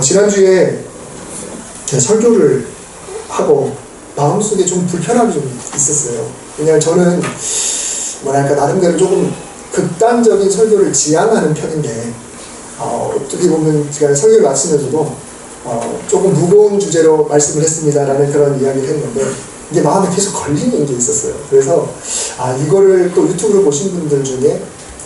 지난주에 설교를 하고 마음속에 좀 불편함이 좀 있었어요. 왜냐하면 저는 뭐랄까 나름대로 조금 극단적인 설교를 지향하는 편인데 어떻게 보면 제가 설교를 마치면서도 조금 무거운 주제로 말씀을 했습니다라는 그런 이야기를 했는데 이게 마음에 계속 걸리는 게 있었어요. 그래서 이거를 또 유튜브로 보신 분들 중에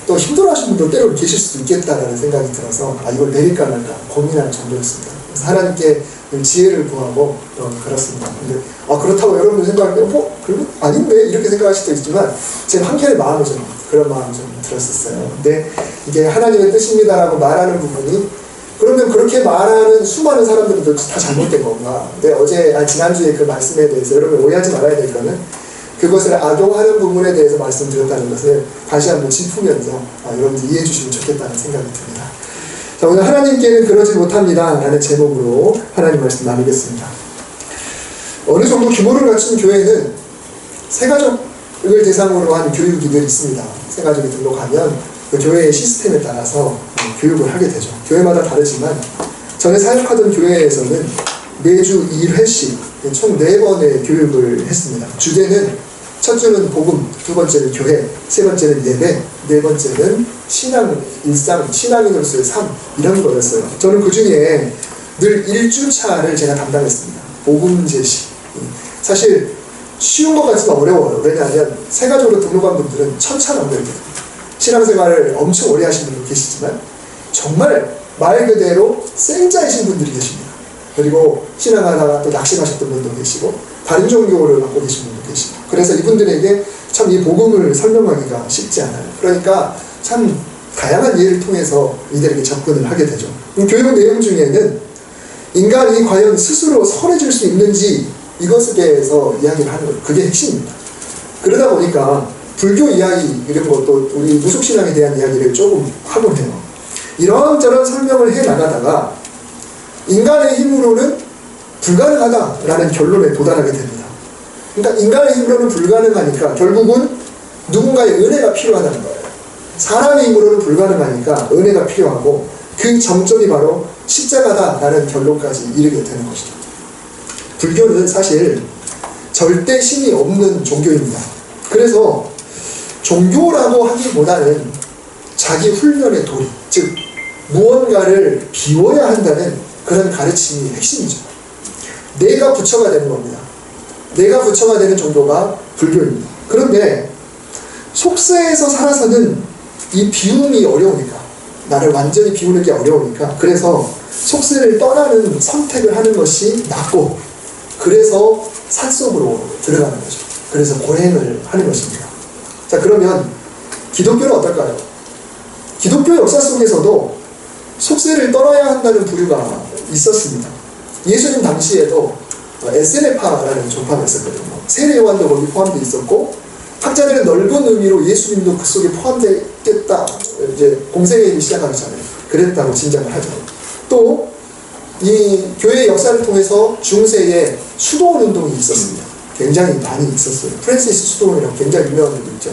또 힘들어하시는 분도 때로 계실 수도 있겠다라는 생각이 들어서 이걸 내릴까 말까 고민할 정도였습니다. 그래서 하나님께 지혜를 구하고 그렇습니다. 근데 그렇다고 여러분들 생각할 때 그리고 아닌데 이렇게 생각하실 수도 있지만 제 한켠의 마음이 좀 그런 마음이 좀 들었었어요. 근데 이게 하나님의 뜻입니다라고 말하는 부분이 그러면 그렇게 말하는 수많은 사람들도 다 잘못된 건가? 근데 지난주에 그 말씀에 대해서 여러분 오해하지 말아야 될 거는 그것을 악용하는 부분에 대해서 말씀드렸다는 것을 다시 한번 짚으면서 여러분들 이해해 주시면 좋겠다는 생각이 듭니다. 자, 오늘 하나님께는 그러지 못합니다 라는 제목으로 하나님 말씀 나누겠습니다. 어느 정도 규모를 갖춘 교회는 새가족을 대상으로 한 교육이 늘 있습니다. 새가족이 등록하면 그 교회의 시스템에 따라서 교육을 하게 되죠. 교회마다 다르지만 전에 사역하던 교회에서는 매주 1회씩 총 4번의 교육을 했습니다. 주제는 첫 주는 복음, 두 번째는 교회, 세 번째는 예배, 네 번째는 신앙, 일상, 신앙인으로서의 삶 이런 거였어요. 저는 그 중에 늘 1주차를 제가 담당했습니다. 복음 제시. 사실 쉬운 것 같지만 어려워요. 왜냐하면 새가족으로 등록한 분들은 천차만별이거든요. 신앙생활을 엄청 오래 하신 분도 계시지만 정말 말 그대로 생자이신 분들이 계십니다. 그리고 신앙하다가 또 낙심하셨던 분도 계시고 다른 종교를 갖고 계신 분도 계시고 그래서 이분들에게 참 이 복음을 설명하기가 쉽지 않아요. 그러니까 참 다양한 예를 통해서 이들에게 접근을 하게 되죠. 교육 내용 중에는 인간이 과연 스스로 선해질 수 있는지 이것에 대해서 이야기를 하는 거예요. 그게 핵심입니다. 그러다 보니까 불교 이야기 이런 것도 우리 무속신앙에 대한 이야기를 조금 하곤 해요. 이런저런 설명을 해 나가다가 인간의 힘으로는 불가능하다라는 결론에 도달하게 됩니다. 그러니까 인간의 힘으로는 불가능하니까 결국은 누군가의 은혜가 필요하다는 거예요. 사람의 힘으로는 불가능하니까 은혜가 필요하고 그 정점이 바로 십자가다라는 결론까지 이르게 되는 것이죠. 불교는 사실 절대 신이 없는 종교입니다. 그래서 종교라고 하기보다는 자기 훈련의 도리, 즉 무언가를 비워야 한다는 그런 가르침이 핵심이죠. 내가 부처가 되는 겁니다. 내가 부처가 되는 종교가 불교입니다. 그런데 속세에서 살아서는 이 비움이 어려우니까, 나를 완전히 비우는 게 어려우니까 그래서 속세를 떠나는 선택을 하는 것이 낫고 그래서 산속으로 들어가는 거죠. 그래서 고행을 하는 것입니다. 자, 그러면 기독교는 어떨까요? 기독교 역사 속에서도 속세를 떠나야 한다는 부류가 있었습니다. 예수님 당시에도 에세네파라는 종파가 있었거든요. 세례요한도 거기 포함되어 있었고 학자들은 넓은 의미로 예수님도 그 속에 포함되겠다 이제 공생에 일이 시작하기 전에 그랬다고 짐작을 하죠. 또 이 교회의 역사를 통해서 중세에 수도원 운동이 있었습니다. 굉장히 많이 있었어요. 프랜시스 수도원이라고 굉장히 유명한 분도 있죠.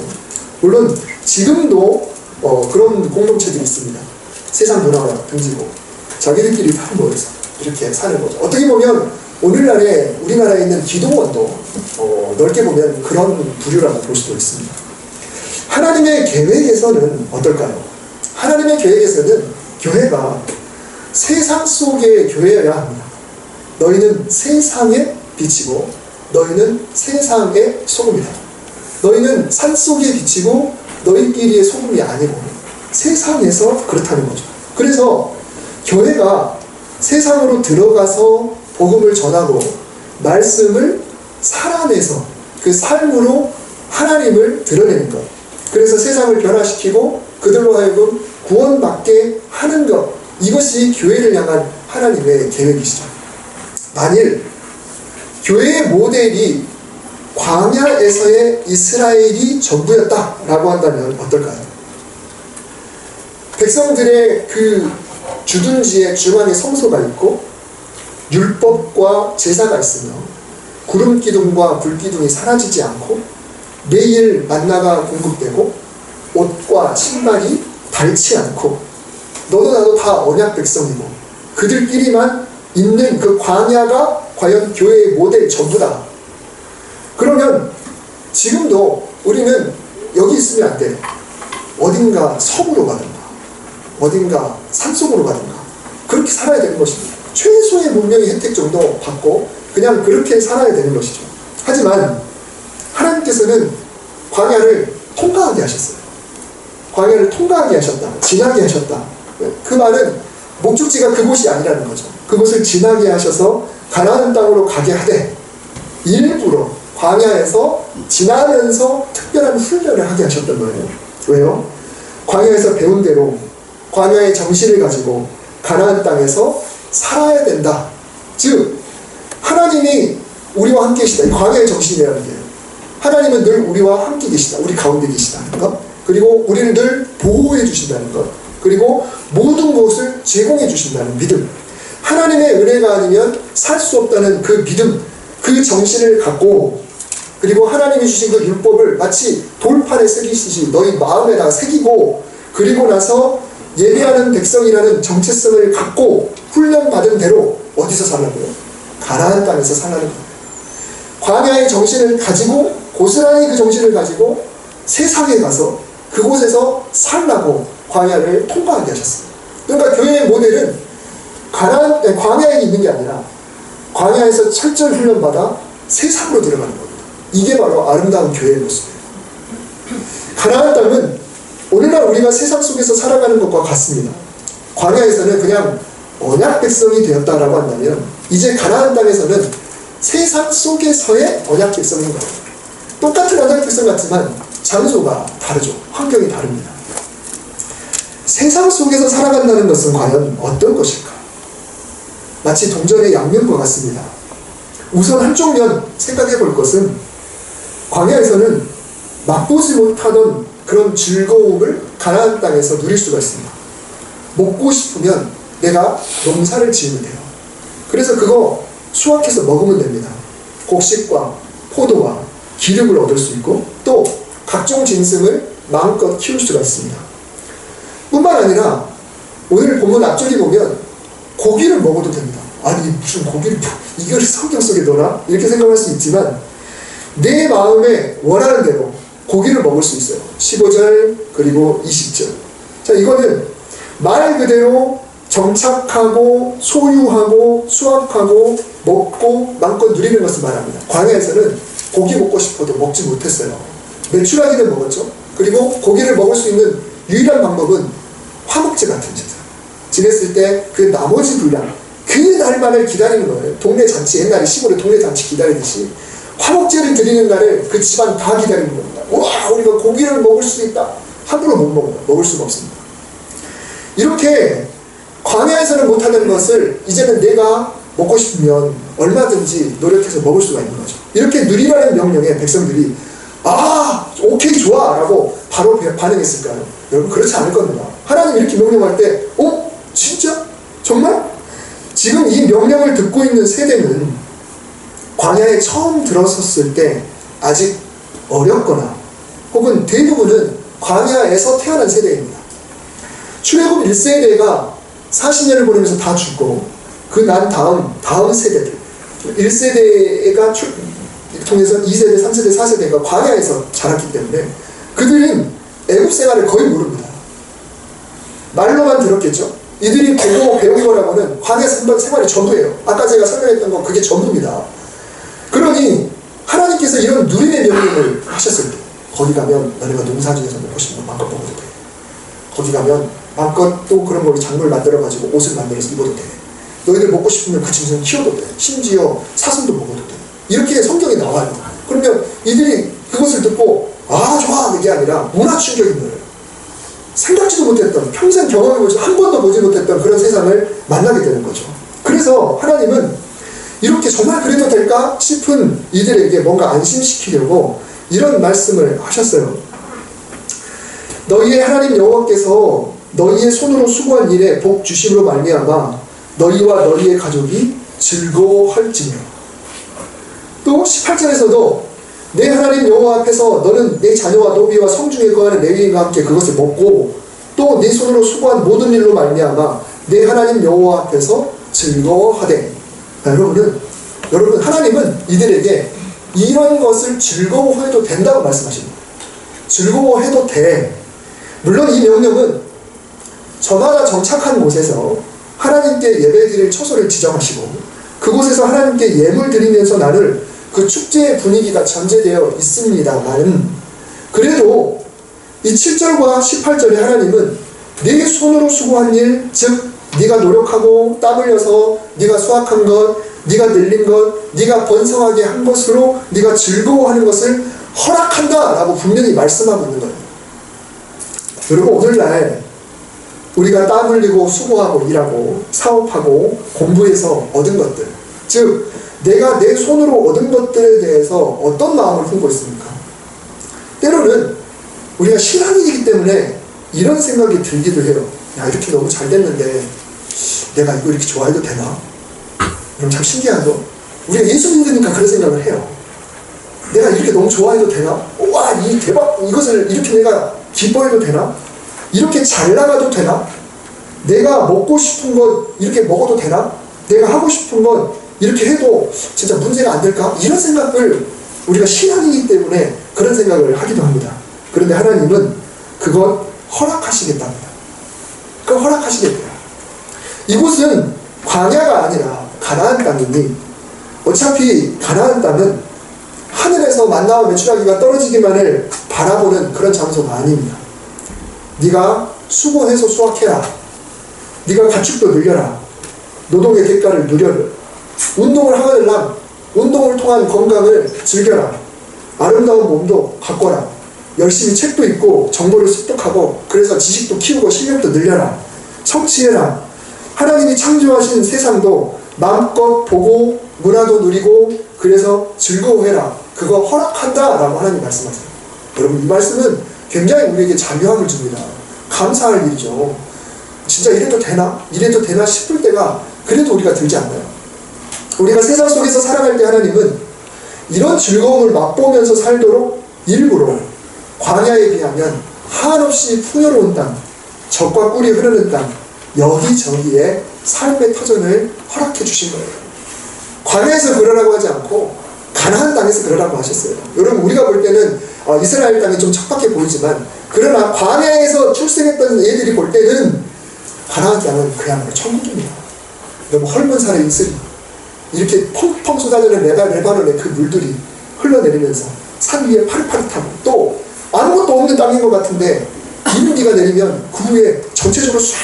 물론 지금도 그런 공동체들이 있습니다. 세상 문화가 등지고 자기들끼리 다 모여서 이렇게 사는 거죠. 어떻게 보면 오늘날에 우리나라에 있는 기도원도 넓게 보면 그런 부류라고 볼 수도 있습니다. 하나님의 계획에서는 어떨까요? 하나님의 계획에서는 교회가 세상 속의 교회여야 합니다. 너희는 세상의 빛이고 너희는 세상의 소금이다. 너희는 산속의 빛이고 너희끼리의 소금이 아니고 세상에서 그렇다는 거죠. 그래서 교회가 세상으로 들어가서 복음을 전하고 말씀을 살아내서 그 삶으로 하나님을 드러내는 것, 그래서 세상을 변화시키고 그들로 하여금 구원받게 하는 것, 이것이 교회를 향한 하나님의 계획이시죠. 만일 교회의 모델이 광야에서의 이스라엘이 전부였다라고 한다면 어떨까요? 백성들의 그 주둔지에 중앙에 성소가 있고 율법과 제사가 있으며 구름 기둥과 불 기둥이 사라지지 않고 매일 만나가 공급되고 옷과 신발이 닳지 않고 너도 나도 다 언약 백성이고 그들끼리만 있는 그 광야가 과연 교회의 모델 전부다. 그러면 지금도 우리는 여기 있으면 안 돼요. 어딘가 섬으로 가든가 어딘가 산속으로 가든가 그렇게 살아야 되는 것입니다. 최소의 문명의 혜택 정도 받고 그냥 그렇게 살아야 되는 것이죠. 하지만 하나님께서는 광야를 통과하게 하셨어요. 광야를 통과하게 하셨다. 지나게 하셨다. 그 말은 목적지가 그곳이 아니라는 거죠. 그곳을 지나게 하셔서 가나안 땅으로 가게 하되 일부러 광야에서 지나면서 특별한 훈련을 하게 하셨던 거예요. 왜요? 광야에서 배운 대로 광야의 정신을 가지고 가나안 땅에서 살아야 된다. 즉 하나님이 우리와 함께 계시다. 광야의 정신이라는 게 하나님은 늘 우리와 함께 계시다. 우리 가운데 계시다는 것. 그리고 우리를 늘 보호해 주신다는 것. 그리고 모든 것을 제공해 주신다는 믿음. 하나님의 은혜가 아니면 살 수 없다는 그 믿음, 그 정신을 갖고 그리고 하나님이 주신 그 율법을 마치 돌판에 새기시듯이 너희 마음에다 새기고 그리고 나서 예배하는 백성이라는 정체성을 갖고 훈련받은 대로 어디서 살라고요? 가나안 땅에서 살라는 거예요. 광야의 정신을 가지고 고스란히 그 정신을 가지고 세상에 가서 그곳에서 살라고 광야를 통과하게 하셨어요. 그러니까 교회의 모델은 광야에 있는 게 아니라 광야에서 철저히 훈련받아 세상으로 들어가는 겁니다. 이게 바로 아름다운 교회의 모습이에요. 가나안 땅은 오늘날 우리가 세상 속에서 살아가는 것과 같습니다. 광야에서는 그냥 언약 백성이 되었다라고 한다면 이제 가나안 땅에서는 세상 속에서의 언약 백성인 거예요. 똑같은 언약 백성 같지만 장소가 다르죠. 환경이 다릅니다. 세상 속에서 살아간다는 것은 과연 어떤 것일까? 마치 동전의 양면과 같습니다. 우선 한쪽 면 생각해 볼 것은 광야에서는 맛보지 못하던 그런 즐거움을 가나안 땅에서 누릴 수가 있습니다. 먹고 싶으면 내가 농사를 지으면 돼요. 그래서 그거 수확해서 먹으면 됩니다. 곡식과 포도와 기름을 얻을 수 있고 또 각종 짐승을 마음껏 키울 수가 있습니다. 뿐만 아니라 오늘 본문 앞쪽에 보면 고기를 먹어도 됩니다. 아니 무슨 고기를 이걸 성경 속에 넣어라? 이렇게 생각할 수 있지만 내 마음에 원하는 대로 고기를 먹을 수 있어요. 15절 그리고 20절. 자, 이거는 말 그대로 정착하고 소유하고 수확하고 먹고 마음껏 누리는 것을 말합니다. 광야에서는 고기 먹고 싶어도 먹지 못했어요. 메추라기는 먹었죠. 그리고 고기를 먹을 수 있는 유일한 방법은 화목제 같은 제사. 지냈을 때 그 나머지 분량 그 날만을 기다리는 거예요. 동네 잔치, 옛날에 시골에 동네 잔치 기다리듯이 화목제를 드리는 날을 그 집안 다 기다리는 겁니다. 와, 우리가 고기를 먹을 수 있다. 함부로 못 먹어요. 먹을 수가 없습니다. 이렇게 광야에서는 못하는 것을 이제는 내가 먹고 싶으면 얼마든지 노력해서 먹을 수가 있는 거죠. 이렇게 누리라는 명령에 백성들이 아, 오케이, 좋아 라고 바로 반응했을까요? 여러분 그렇지 않을 겁니다. 하나님 이렇게 명령할 때 진짜? 정말? 지금 이 명령을 듣고 있는 세대는 광야에 처음 들어섰을 때 아직 어렸거나 혹은 대부분은 광야에서 태어난 세대입니다. 출애굽 1세대가 40년을 보내면서 다 죽고 그 난 다음 세대들 1세대가 통해서 2세대, 3세대, 4세대가 광야에서 자랐기 때문에 그들은 애굽 생활을 거의 모릅니다. 말로만 들었겠죠. 이들이 보고 배운 거라고는 광야 생활이 전부예요. 아까 제가 설명했던 건 그게 전부입니다. 그러니 하나님께서 이런 누림의 명령을 하셨을 때 거기 가면 너네가 농사 중에서 먹고 싶은 거 마음껏 먹어도 돼. 거기 가면 마음껏 또 그런 걸로 작물 만들어가지고 옷을 만들어서 입어도 돼. 너희들 먹고 싶으면 그 짐승 키워도 돼. 심지어 사슴도 먹어도 돼. 이렇게 성경에 나와요. 그러면 이들이 그것을 듣고 아 좋아 이게 아니라 문화 충격인 거예요. 생각지도 못했던 평생 경험해보지 한 번도 보지 못했던 그런 세상을 만나게 되는 거죠. 그래서 하나님은 이렇게 정말 그래도 될까 싶은 이들에게 뭔가 안심시키려고 이런 말씀을 하셨어요. 너희의 하나님 여호와께서 너희의 손으로 수고한 일에 복 주심으로 말미암아 너희와 너희의 가족이 즐거워할지며. 또 18절에서도 내 하나님 여호와 앞에서 너는 내 자녀와 노비와 성중에 거하는 레위인과 함께 그것을 먹고 또 내 손으로 수고한 모든 일로 말미암아 내 하나님 여호와 앞에서 즐거워하되. 여러분 하나님은 이들에게 이런 것을 즐거워해도 된다고 말씀하십니다. 즐거워해도 돼. 물론 이 명령은 저마다 정착한 곳에서 하나님께 예배드릴 처소를 지정하시고 그곳에서 하나님께 예물 드리면서 나눌 그 축제의 분위기가 전제되어 있습니다만, 그래도 이 7절과 18절에 하나님은 네 손으로 수고한 일, 즉 네가 노력하고 땀 흘려서 네가 수확한 것, 네가 늘린 것, 네가 번성하게 한 것으로 네가 즐거워하는 것을 허락한다 라고 분명히 말씀하고 있는 거예요. 여러분, 오늘날 우리가 땀 흘리고 수고하고 일하고 사업하고 공부해서 얻은 것들, 즉 내가 내 손으로 얻은 것들에 대해서 어떤 마음을 품고 있습니까? 때로는 우리가 신앙인이기 때문에 이런 생각이 들기도 해요. 야, 이렇게 너무 잘 됐는데 내가 이거 이렇게 좋아해도 되나? 그럼 참 신기하죠? 우리가 예수 믿으니까 그런 생각을 해요. 내가 이렇게 너무 좋아해도 되나? 와, 이 대박, 이것을 이렇게 내가 기뻐해도 되나? 이렇게 잘 나가도 되나? 내가 먹고 싶은 것 이렇게 먹어도 되나? 내가 하고 싶은 것 이렇게 해도 진짜 문제가 안 될까? 이런 생각을 우리가 신앙이기 때문에 그런 생각을 하기도 합니다. 그런데 하나님은 그것 허락하시겠답니다. 그걸 허락하시겠대요. 이곳은 광야가 아니라 가나안 땅이니 어차피 가나안 땅은 하늘에서 만나와 메추라기가 떨어지기만을 바라보는 그런 장소가 아닙니다. 네가 수고해서 수확해라. 네가 가축도 늘려라. 노동의 대가를 누려라. 운동을 하거들랑 운동을 통한 건강을 즐겨라. 아름다운 몸도 가꿔라. 열심히 책도 읽고 정보를 습득하고 그래서 지식도 키우고 실력도 늘려라. 성취해라. 하나님이 창조하신 세상도 마음껏 보고 문화도 누리고 그래서 즐거워해라. 그거 허락한다 라고 하나님 말씀하세요. 여러분, 이 말씀은 굉장히 우리에게 자유함을 줍니다. 감사할 일이죠. 진짜 이래도 되나? 이래도 되나 싶을 때가 그래도 우리가 들지 않나요? 우리가 세상 속에서 살아갈 때 하나님은 이런 즐거움을 맛보면서 살도록 일부러 광야에 비하면 한없이 풍요로운 땅, 젖과 꿀이 흐르는 땅, 여기저기에 삶의 터전을 허락해 주신 거예요. 광야에서 그러라고 하지 않고 가나안 땅에서 그러라고 하셨어요. 여러분, 우리가 볼 때는 이스라엘 땅이 좀 척박해 보이지만 그러나 광야에서 출생했던 애들이 볼 때는 가나안 땅은 그야말로 천국입니다. 여러분, 헐문 산의 이슬이 이렇게 펑펑 쏟아지는 레바논의 그 물들이 흘러내리면서 산 위에 파릇파릇하고 또 아무것도 없는 땅인 것 같은데 비비가 내리면 그 후에 전체적으로 싹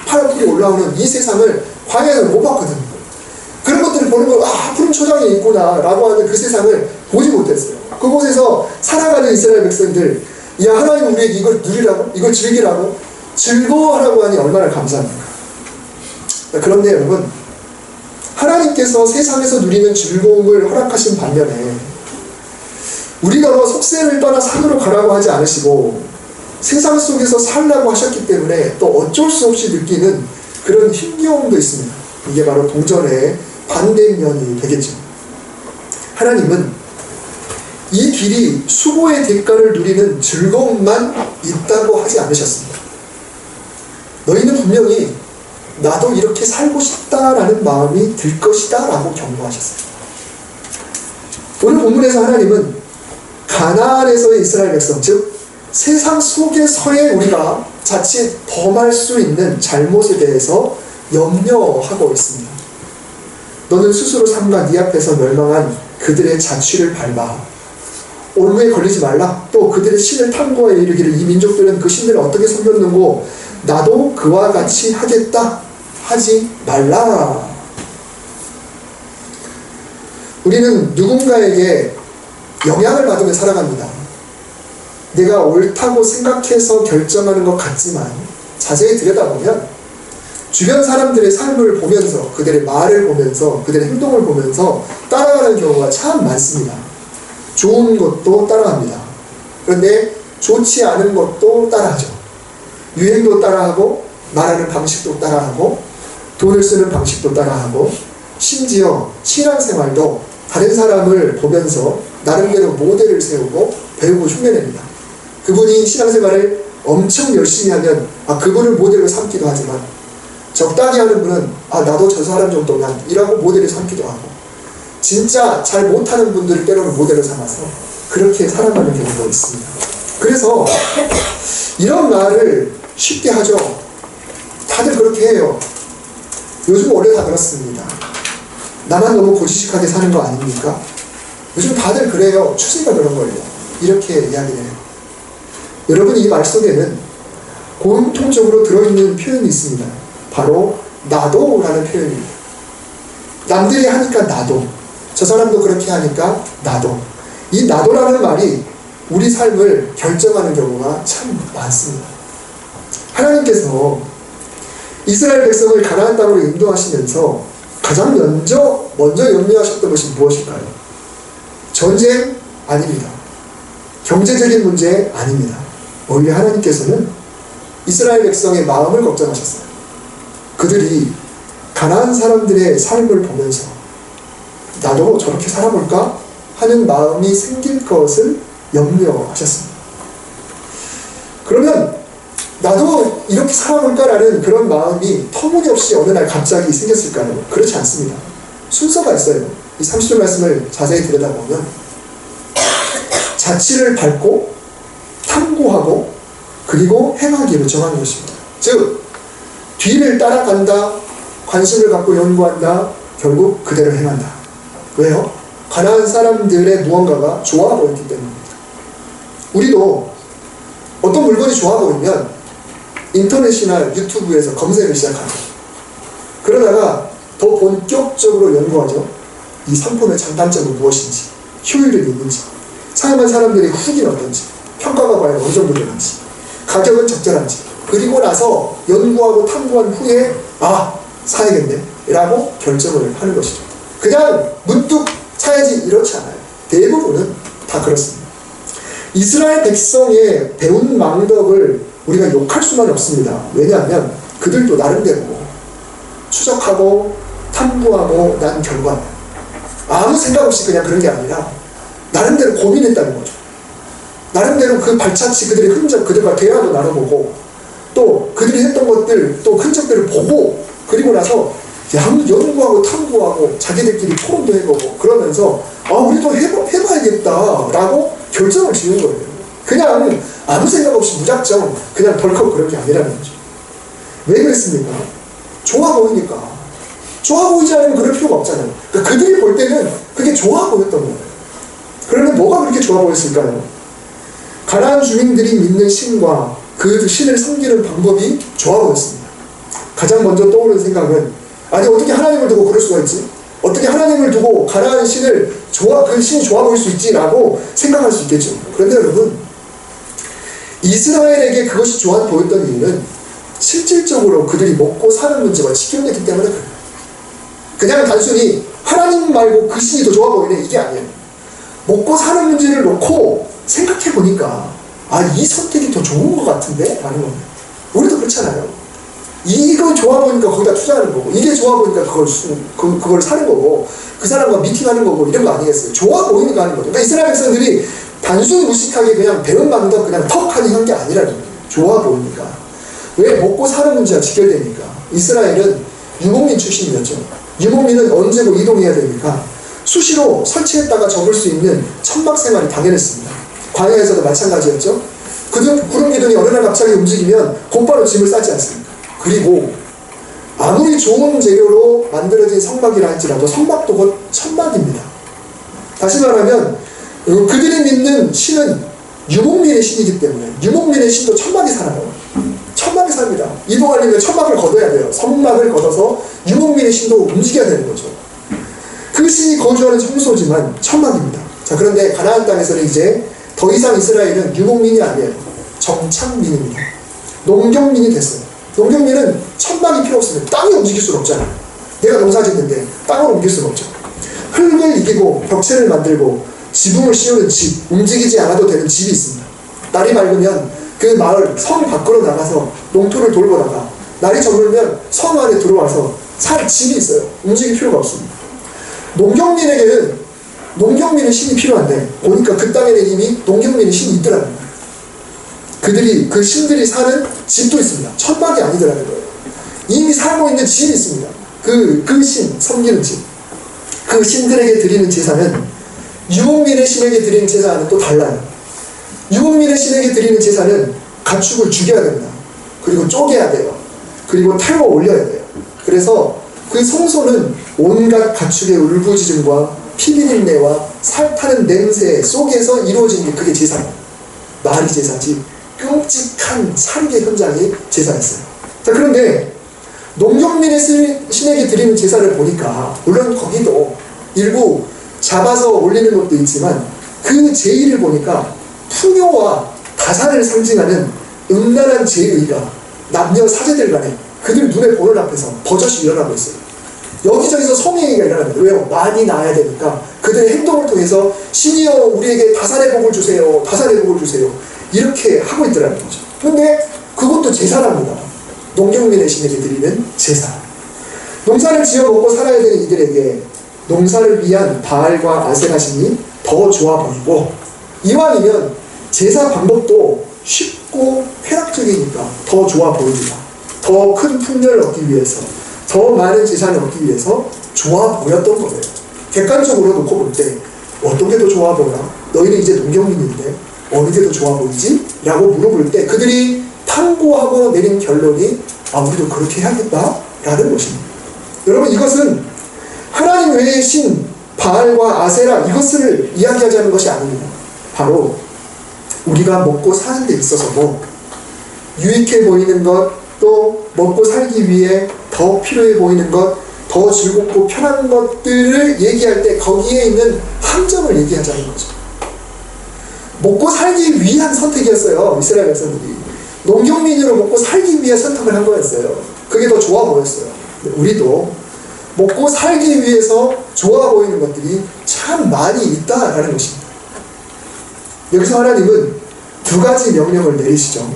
파랗게 올라오는 이 세상을 광야에서 못 봤거든요. 그런 것들을 보는 걸 푸른 초장이 있구나 라고 하는 그 세상을 보지 못했어요. 그곳에서 살아가는 이스라엘 백성들, 야, 하나님 우리에게 이걸 누리라고? 이걸 즐기라고? 즐거워하라고 하니 얼마나 감사합니까? 그런데 여러분, 하나님께서 세상에서 누리는 즐거움을 허락하신 반면에 우리가 속세를 떠나 산으로 가라고 하지 않으시고 세상 속에서 살라고 하셨기 때문에 또 어쩔 수 없이 느끼는 그런 힘겨움도 있습니다. 이게 바로 동전의 반대면이 되겠죠. 하나님은 이 길이 수고의 대가를 누리는 즐거움만 있다고 하지 않으셨습니다. 너희는 분명히 나도 이렇게 살고 싶다라는 마음이 들 것이다 라고 경고하셨어요. 오늘 본문에서 하나님은 가나안에서의 이스라엘 백성, 즉 세상 속에서의 우리가 자칫 범할 수 있는 잘못에 대해서 염려하고 있습니다. 너는 스스로 삼가 네 앞에서 멸망한 그들의 자취를 밟아 오류에 걸리지 말라. 또 그들의 신을 탐구하여 이르기를 이 민족들은 그 신들을 어떻게 섬겼는고 나도 그와 같이 하겠다 하지 말라. 우리는 누군가에게 영향을 받으며 살아갑니다. 내가 옳다고 생각해서 결정하는 것 같지만 자세히 들여다보면 주변 사람들의 삶을 보면서 그들의 말을 보면서 그들의 행동을 보면서 따라가는 경우가 참 많습니다. 좋은 것도 따라갑니다. 그런데 좋지 않은 것도 따라하죠. 유행도 따라하고 말하는 방식도 따라하고 돈을 쓰는 방식도 따라하고 심지어 신앙생활도 다른 사람을 보면서 나름대로 모델을 세우고 배우고 흉내냅니다. 그분이 신앙생활을 엄청 열심히 하면 그분을 모델로 삼기도 하지만 적당히 하는 분은 나도 저 사람 정도면 이라고 모델을 삼기도 하고, 진짜 잘 못하는 분들을 때로는 모델을 삼아서 그렇게 살아가는 경우가 있습니다. 그래서 이런 말을 쉽게 하죠. 다들 그렇게 해요. 요즘 원래 다 그렇습니다. 나만 너무 고지식하게 사는 거 아닙니까? 요즘 다들 그래요. 추세가 그런 거예요. 이렇게 이야기를 해요. 여러분, 이 말 속에는 공통적으로 들어있는 표현이 있습니다. 바로 나도라는 표현입니다. 남들이 하니까 나도, 저 사람도 그렇게 하니까 나도. 이 나도라는 말이 우리 삶을 결정하는 경우가 참 많습니다. 하나님께서 이스라엘 백성을 가나안 땅으로 인도하시면서 가장 먼저 염려하셨던 것이 무엇일까요? 전쟁? 아닙니다. 경제적인 문제? 아닙니다. 오히려 하나님께서는 이스라엘 백성의 마음을 걱정하셨어요. 그들이 가나안 사람들의 삶을 보면서 나도 저렇게 살아볼까 하는 마음이 생길 것을 염려하셨습니다. 그러면 나도 이렇게 살아볼까라는 그런 마음이 터무니없이 어느 날 갑자기 생겼을까요? 그렇지 않습니다. 순서가 있어요. 이 30절 말씀을 자세히 들여다보면 자취를 밟고 탐구하고 그리고 행하기로 정하는 것입니다. 즉 뒤를 따라간다, 관심을 갖고 연구한다, 결국 그대로 행한다. 왜요? 가나안 사람들의 무언가가 좋아 보였기 때문입니다. 우리도 어떤 물건이 좋아 보이면 인터넷이나 유튜브에서 검색을 시작합니다. 그러다가 더 본격적으로 연구하죠. 이 상품의 장단점은 무엇인지, 효율은 있는지, 사용한 사람들의 후기는 어떤지, 평가가 과연 어느 정도 되는지, 가격은 적절한지, 그리고 나서 연구하고 탐구한 후에 사야겠네 라고 결정을 하는 것이죠. 그냥 문득 사야지 이렇지 않아요. 대부분은 다 그렇습니다. 이스라엘 백성의 배운 망덕을 우리가 욕할 수만 없습니다. 왜냐하면 그들도 나름대로 추적하고 탐구하고 난 결과 아무 생각 없이 그냥 그런 게 아니라 나름대로 고민했다는 거죠. 나름대로 그 발자취, 그들의 흔적, 그들과 대화도 나눠보고 또 그들이 했던 것들, 또 흔적들을 보고 그리고 나서 연구하고 탐구하고 자기들끼리 토론도 해보고 그러면서 우리도 해봐야겠다 라고 결정을 지은 거예요. 그냥 아무 생각 없이 무작정 그냥 덜컥 그런 게 아니라는 거죠. 왜 그랬습니까? 좋아 보이니까. 좋아 보이지 않으면 그럴 필요가 없잖아요. 그러니까 그들이 볼 때는 그게 좋아 보였던 거예요. 그러면 뭐가 그렇게 좋아 보였을까요? 가나안 주민들이 믿는 신과 그 신을 섬기는 방법이 좋아 보였습니다. 가장 먼저 떠오르는 생각은 어떻게 하나님을 두고 그럴 수가 있지? 어떻게 하나님을 두고 가나안 신을 그 신이 좋아 보일 수 있지? 라고 생각할 수 있겠죠. 그런데 여러분, 이스라엘에게 그것이 좋아 보였던 이유는 실질적으로 그들이 먹고 사는 문제와 직결됐기 때문에 그래요. 그냥 단순히 하나님 말고 그 신이 더 좋아 보이네 이게 아니에요. 먹고 사는 문제를 놓고 생각해 보니까 이 선택이 더 좋은 것 같은데? 라는 겁니다. 우리도 그렇잖아요. 이거 좋아 보니까 거기다 투자하는 거고, 이게 좋아 보니까 그걸 사는 거고, 그 사람과 미팅하는 거고, 이런 거 아니겠어요? 좋아 보이니까 하는 거죠. 그러니까 이스라엘 백성들이 단순히 무식하게 그냥 배운 방법 그냥 턱하니 한 게 아니라는 거예요. 좋아 보이니까. 왜? 먹고 사는 문제와 직결되니까. 이스라엘은 유목민 출신이었죠. 유목민은 언제고 이동해야 되니까 수시로 설치했다가 접을 수 있는 천막 생활이 당연했습니다. 광야에서도 마찬가지였죠. 구름 기둥이 어느 날 갑자기 움직이면 곧바로 짐을 싸지 않습니까? 그리고 아무리 좋은 재료로 만들어진 성막이라 할지라도 성막도 곧 천막입니다. 다시 말하면 그들이 믿는 신은 유목민의 신이기 때문에 유목민의 신도 천막이 살아요. 천막이 삽니다. 이동하려면 천막을 걷어야 돼요. 성막을 걷어서 유목민의 신도 움직여야 되는 거죠. 그 신이 거주하는 청소지만 천막입니다. 자, 그런데 가나안 땅에서는 이제 더 이상 이스라엘은 유목민이 아니에요. 정착민입니다. 농경민이 됐어요. 농경민은 천막이 필요 없으면 땅이 움직일 수는 없잖아요. 내가 농사 짓는데 땅을 옮길 수는 없죠. 흙을 이기고 벽체를 만들고 지붕을 씌우는 집, 움직이지 않아도 되는 집이 있습니다. 날이 맑으면 그 마을 성 밖으로 나가서 농토를 돌보다가 날이 저물면 성 안에 들어와서 살 집이 있어요. 움직일 필요가 없습니다. 농경민에게는 농경민의 신이 필요한데 보니까 그 땅에는 이미 농경민의 신이 있더라는 거예요. 그 신들이 사는 집도 있습니다. 천막이 아니더라는 거예요. 이미 살고 있는 신이 있습니다. 그 신, 섬기는 신. 그 신들에게 드리는 제사는 유목민의 신에게 드리는 제사는 또 달라요. 유목민의 신에게 드리는 제사는 가축을 죽여야 됩니다. 그리고 쪼개야 돼요. 그리고 태워 올려야 돼요. 그래서 그 성소는 온갖 가축의 울부짖음과 피비린내와 살 타는 냄새 속에서 이루어진 게 그게 제사예요. 말이 제사지 끔찍한 살인의 현장이 제사였어요. 자, 그런데 농경민의 신에게 드리는 제사를 보니까 물론 거기도 일부 잡아서 올리는 것도 있지만 그 제의를 보니까 풍요와 다산을 상징하는 음란한 제의가 남녀 사제들 간에 그들 눈에 보는 앞에서 버젓이 일어나고 있어요. 여기저기서 성행위가 일어납니다. 왜요? 많이 낳아야 되니까 그들의 행동을 통해서 신이여 우리에게 다산의 복을 주세요. 다산의 복을 주세요. 이렇게 하고 있더라는 거죠. 그런데 그것도 제사랍니다. 농경민의 신에게 드리는 제사. 농사를 지어 먹고 살아야 되는 이들에게 농사를 위한 바알과 아세라 신이 더 좋아 보이고 이왕이면 제사 방법도 쉽고 쾌락적이니까 더 좋아 보입니다. 더 큰 풍년을 얻기 위해서 더 많은 재산을 얻기 위해서 좋아 보였던 거예요. 객관적으로 놓고 볼 때 어떤 게 더 좋아 보여? 너희는 이제 농경민인데 어느 게 더 좋아 보이지? 라고 물어볼 때 그들이 탐구하고 내린 결론이 우리도 그렇게 해야겠다 라는 것입니다. 여러분 이것은 하나님 외의 신 바알과 아세라 이것을 이야기하자는 것이 아닙니다. 바로 우리가 먹고 사는 데 있어서도 유익해 보이는 것, 또 먹고 살기 위해 더 필요해 보이는 것, 더 즐겁고 편한 것들을 얘기할 때 거기에 있는 함정을 얘기하자는 거죠. 먹고 살기 위한 선택이었어요. 이스라엘 백성들이 농경민으로 먹고 살기 위해 선택을 한 거였어요. 그게 더 좋아 보였어요. 우리도 먹고 살기 위해서 좋아 보이는 것들이 참 많이 있다라는 것입니다. 여기서 하나님은 두 가지 명령을 내리시죠.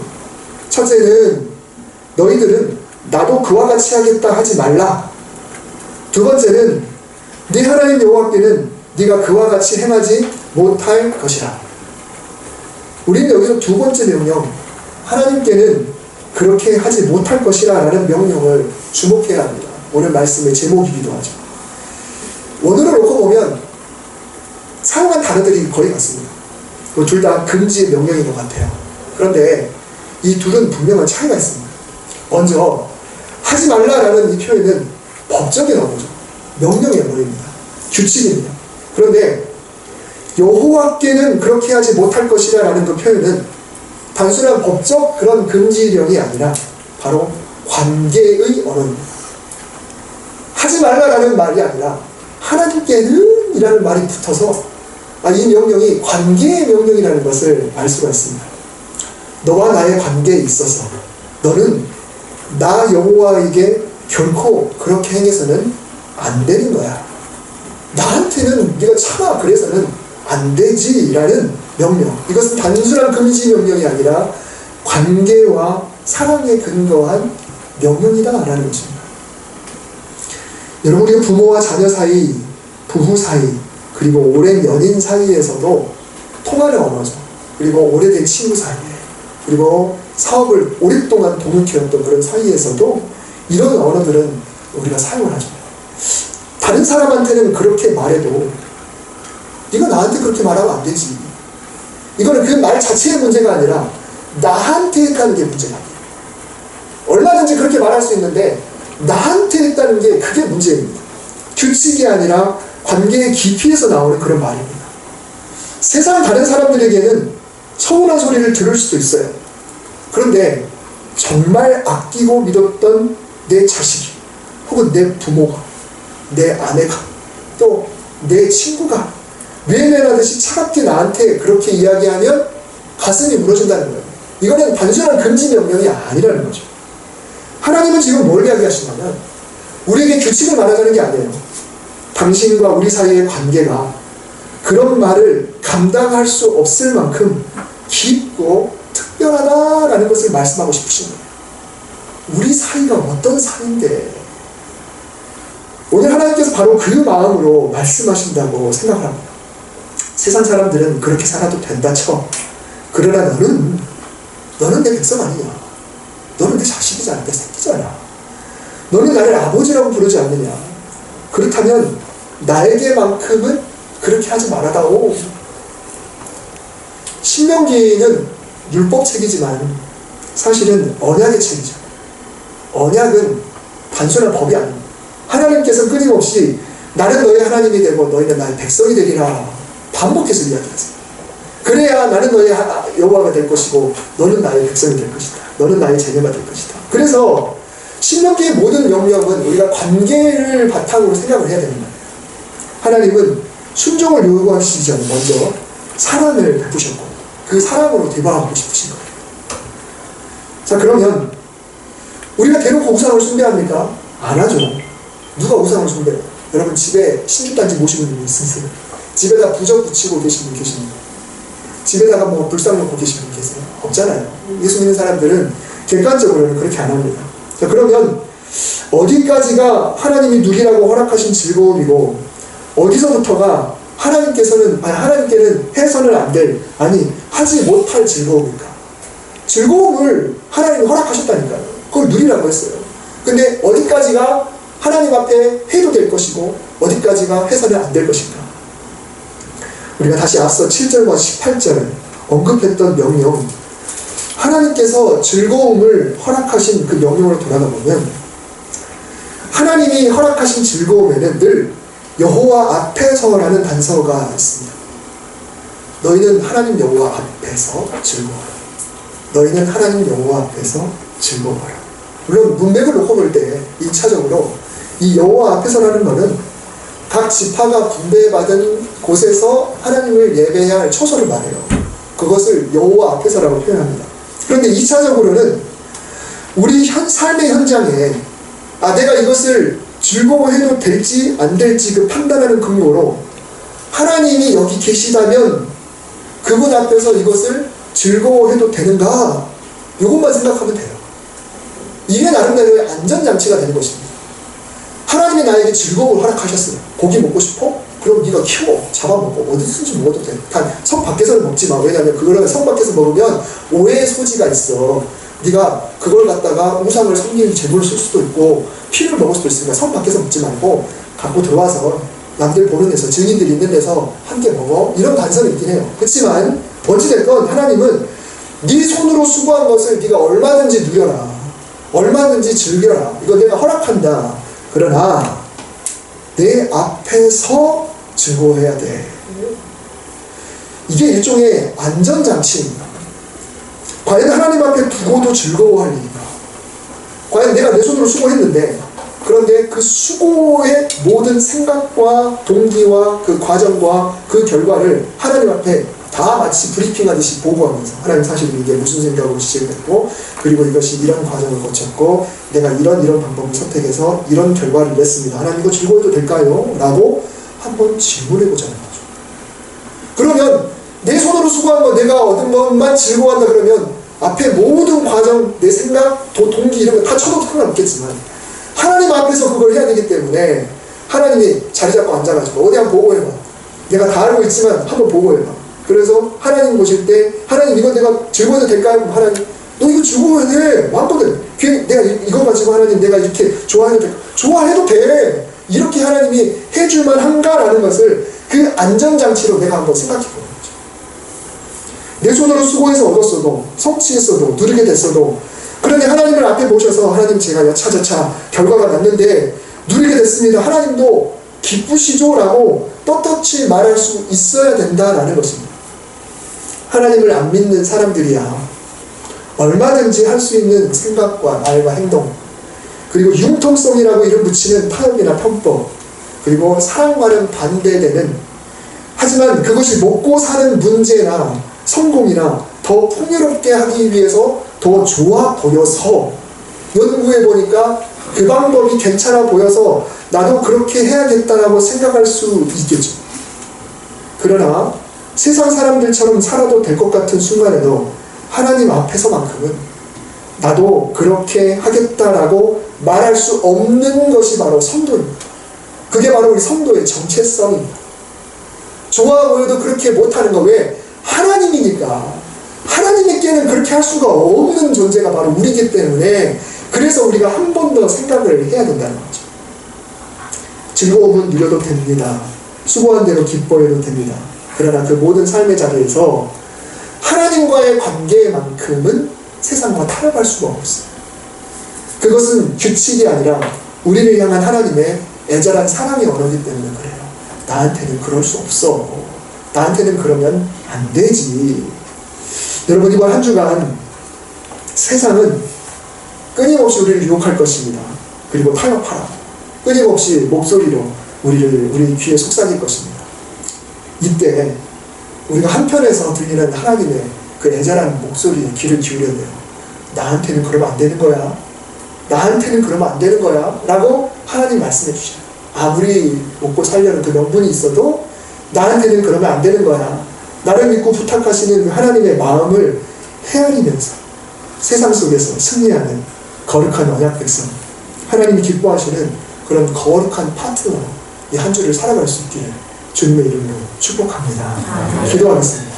첫째는 너희들은 나도 그와 같이 하겠다 하지 말라. 두 번째는 네 하나님 여호와께는 네가 그와 같이 행하지 못할 것이라. 우리는 여기서 두 번째 명령, 하나님께는 그렇게 하지 못할 것이라 라는 명령을 주목해야 합니다. 오늘 말씀의 제목이기도 하죠. 원어를 놓고 보면 사용한 단어들이 거의 같습니다. 둘 다 금지의 명령인 것 같아요. 그런데 이 둘은 분명한 차이가 있습니다. 먼저 하지 말라라는 이 표현은 법적인 언어죠. 명령의 언어입니다. 규칙입니다. 그런데 여호와께는 그렇게 하지 못할 것이라 라는 그 표현은 단순한 법적 그런 금지령이 아니라 바로 관계의 언어입니다. 하지 말라라는 말이 아니라 하나님께는 이라는 말이 붙어서 이 명령이 관계의 명령이라는 것을 알 수가 있습니다. 너와 나의 관계에 있어서 너는 나 여호와에게 결코 그렇게 행해서는 안 되는 거야. 나한테는 네가 참아 그래서는 안 되지라는 명령. 이것은 단순한 금지 명령이 아니라 관계와 사랑에 근거한 명령이다라는 것입니다. 여러분, 우리가 부모와 자녀 사이, 부부 사이, 그리고 오랜 연인 사이에서도 통하는 언어죠. 그리고 오래된 친구 사이에, 그리고 사업을 오랫동안 동행해왔던 그런 사이에서도 이런 언어들은 우리가 사용을 하죠. 다른 사람한테는 그렇게 말해도 네가 나한테 그렇게 말하면 안 되지. 이거는 그 말 자체의 문제가 아니라 나한테 했다는 게 문제다. 얼마든지 그렇게 말할 수 있는데 나한테 했다는 게 그게 문제입니다. 규칙이 아니라 관계의 깊이에서 나오는 그런 말입니다. 세상 다른 사람들에게는 서운한 소리를 들을 수도 있어요. 그런데 정말 아끼고 믿었던 내 자식이, 혹은 내 부모가, 내 아내가, 또 내 친구가 외면하듯이 차갑게 나한테 그렇게 이야기하면 가슴이 무너진다는 거예요. 이거는 단순한 금지 명령이 아니라는 거죠. 하나님은 지금 뭘 이야기하시냐면 우리에게 규칙을 말하자는 게 아니에요. 당신과 우리 사이의 관계가 그런 말을 감당할 수 없을 만큼 깊고 특별하다라는 것을 말씀하고 싶으신 거예요. 우리 사이가 어떤 사이인데 오늘 하나님께서 바로 그 마음으로 말씀하신다고 생각을 합니다. 세상 사람들은 그렇게 살아도 된다 쳐. 그러나 너는 내 백성 아니냐. 너는 내 자식이잖아. 내 새끼잖아. 너는 나를 아버지라고 부르지 않느냐. 그렇다면 나에게만큼은 그렇게 하지 말아다오. 신명기는 율법책이지만 사실은 언약의 책이죠. 언약은 단순한 법이 아닙니다. 하나님께서 끊임없이 나는 너의 하나님이 되고 너희는 나의 백성이 되리라 반복해서 이야기하세요. 그래야 나는 너의 여호와가 될 것이고 너는 나의 백성이 될 것이다. 너는 나의 자녀가 될 것이다. 그래서 신명기의 모든 명령은 우리가 관계를 바탕으로 생각을 해야 되는 거예요. 하나님은 순종을 요구하시기 전에 먼저 사랑을 베푸셨고 그 사랑으로 대화하고 싶으신 거예요. 자, 그러면 우리가 대놓고 우상을 숭배합니까? 안 하죠. 누가 우상을 숭배해요? 여러분 집에 신주단지 모시는 분이 있으세요? 집에다 부적 붙이고 계신 분 계십니까? 집에다가 뭐 불상 놓고 계신 분 계세요? 없잖아요. 예수 믿는 사람들은 객관적으로는 그렇게 안 합니다. 자, 그러면 어디까지가 하나님이 누리라고 허락하신 즐거움이고 어디서부터가 하나님께는 해서는 안 될, 하지 못할 즐거움일까? 즐거움을 하나님이 허락하셨다니까요. 그걸 누리라고 했어요. 근데 어디까지가 하나님 앞에 해도 될 것이고 어디까지가 해서는 안 될 것인가? 우리가 다시 앞서 7절과 18절 언급했던 명령, 하나님께서 즐거움을 허락하신 그 명령으로 돌아가 보면 하나님이 허락하신 즐거움에는 늘 여호와 앞에서라는 단서가 있습니다. 너희는 하나님 여호와 앞에서 즐거워라. 너희는 하나님 여호와 앞에서 즐거워라. 물론 문맥을 놓고 볼 때 1차적으로 이 여호와 앞에서라는 것은 각 지파가 분배받은 곳에서 하나님을 예배해야 할 처소를 말해요. 그것을 여호와 앞에서라고 표현합니다. 그런데 2차적으로는 우리 삶의 현장에 내가 이것을 즐거워해도 될지 안 될지 그 판단하는 근거로 하나님이 여기 계시다면 그분 앞에서 이것을 즐거워해도 되는가? 이것만 생각하면 돼요. 이게 나름대로의 안전장치가 되는 것입니다. 하나님이 나에게 즐거움을 허락하셨어요. 고기 먹고 싶어? 그럼 네가 키워, 잡아먹고 어디든지 먹어도 돼. 단 성 밖에서는 먹지 마. 왜냐하면 그거를 성 밖에서 먹으면 오해의 소지가 있어. 네가 그걸 갖다가 우상을 섬기는 제물을 쓸 수도 있고 피를 먹을 수도 있으니까 성 밖에서 먹지 말고 갖고 들어와서 남들 보는 데서, 증인들이 있는 데서 함께 먹어. 이런 단서는 있긴 해요. 그렇지만 어찌됐건 하나님은 네 손으로 수고한 것을 네가 얼마든지 누려라. 얼마든지 즐겨라. 이거 내가 허락한다. 그러나 내 앞에서 즐거워해야 돼. 이게 일종의 안전장치입니다. 과연 하나님 앞에 두고도 즐거워할 일인가? 과연 내가 내 손으로 수고했는데 그런데 그 수고의 모든 생각과 동기와 그 과정과 그 결과를 하나님 앞에 다 마치 브리핑하듯이 보고하면서 하나님 사실 이게 무슨 생각으로 시작했고 그리고 이것이 이런 과정을 거쳤고 내가 이런 방법을 선택해서 이런 결과를 냈습니다. 하나님 이거 즐거워해도 될까요? 라고 한번 질문해보자는 거죠. 그러면 내 손으로 수고한 거 내가 얻은 것만 즐거워한다 그러면 앞에 모든 과정, 내 생각, 동기 이런 거 다 쳐도 상관없겠지만 하나님 앞에서 그걸 해야 되기 때문에 하나님이 자리 잡고 앉아가지고 어디 한번 보고해봐. 내가 다 알고 있지만 한번 보고해봐. 그래서 하나님 보실 때 하나님 이거 내가 즐거워해도 될까요? 하나님 너 이거 즐거워야 돼. 마음껏 내가 이거 가지고 하나님 내가 이렇게 좋아해도 될까? 좋아해도 돼. 이렇게 하나님이 해줄만 한가라는 것을 그 안전장치로 내가 한번 생각해 보는 거죠. 내 손으로 수고해서 얻었어도 성취했어도 누리게 됐어도 그런데 하나님을 앞에 모셔서 하나님 제가 여차저차 결과가 났는데 누리게 됐습니다. 하나님도 기쁘시죠? 라고 떳떳이 말할 수 있어야 된다라는 것입니다. 하나님을 안 믿는 사람들이야 얼마든지 할 수 있는 생각과 말과 행동 그리고 융통성이라고 이름 붙이는 타협이나 편법 그리고 사랑과는 반대되는 하지만 그것이 먹고 사는 문제나 성공이나 더 풍요롭게 하기 위해서 더 좋아 보여서 연구해 보니까 그 방법이 괜찮아 보여서 나도 그렇게 해야겠다라고 생각할 수 있겠죠. 그러나 세상 사람들처럼 살아도 될 것 같은 순간에도 하나님 앞에서만큼은 나도 그렇게 하겠다라고 말할 수 없는 것이 바로 성도입니다. 그게 바로 우리 성도의 정체성입니다. 좋아 보여도 그렇게 못하는 거 왜? 하나님이니까. 하나님께는 그렇게 할 수가 없는 존재가 바로 우리이기 때문에 그래서 우리가 한 번 더 생각을 해야 된다는 거죠. 즐거움은 누려도 됩니다. 수고한 대로 기뻐해도 됩니다. 그러나 그 모든 삶의 자리에서 하나님과의 관계만큼은 세상과 타협할 수가 없어요. 그것은 규칙이 아니라 우리를 향한 하나님의 애절한 사랑의 언어이기 때문에 그래요. 나한테는 그럴 수 없어. 나한테는 그러면 안 되지. 여러분, 이번 한 주간 세상은 끊임없이 우리를 유혹할 것입니다. 그리고 타협하라. 끊임없이 목소리로 우리 귀에 속삭일 것입니다. 이때 우리가 한편에서 들리는 하나님의 그 애절한 목소리에 귀를 기울여야 돼요. 나한테는 그러면 안 되는 거야. 나한테는 그러면 안 되는 거야. 라고 하나님 말씀해 주셔요. 아무리 먹고 살려는 그 명분이 있어도 나한테는 그러면 안 되는 거야. 나를 믿고 부탁하시는 하나님의 마음을 헤아리면서 세상 속에서 승리하는 거룩한 언약 백성, 하나님이 기뻐하시는 그런 거룩한 파트너로 이 한 주를 살아갈 수 있기를 주님의 이름으로 축복합니다. 기도하겠습니다.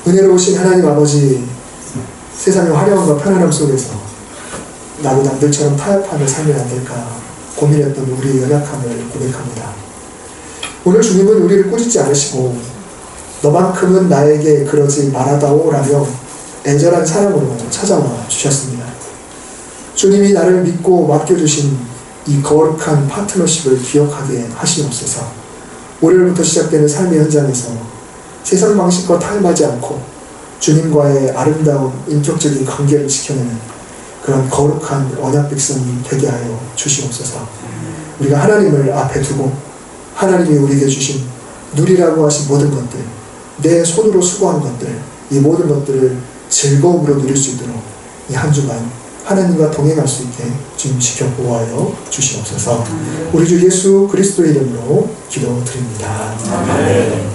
은혜로우신 하나님 아버지, 세상의 화려함과 편안함 속에서 나도 남들처럼 타협하며 살면 안 될까 고민했던 우리의 연약함을 고백합니다. 오늘 주님은 우리를 꾸짖지 않으시고 너만큼은 나에게 그러지 말아다오 라며 애절한 사랑으로 찾아와 주셨습니다. 주님이 나를 믿고 맡겨주신 이 거룩한 파트너십을 기억하게 하시옵소서. 올해부터 시작되는 삶의 현장에서 세상 방식과 타협하지 않고 주님과의 아름다운 인격적인 관계를 지켜내는 그런 거룩한 언약 백성이 되게 하여 주시옵소서. 우리가 하나님을 앞에 두고 하나님이 우리에게 주신 누리라고 하신 모든 것들, 내 손으로 수고한 것들, 이 모든 것들을 즐거움으로 누릴 수 있도록 이 한 주간 하나님과 동행할 수 있게 주님 지켜 보호하여 주시옵소서. 우리 주 예수 그리스도의 이름으로 기도드립니다. 아멘.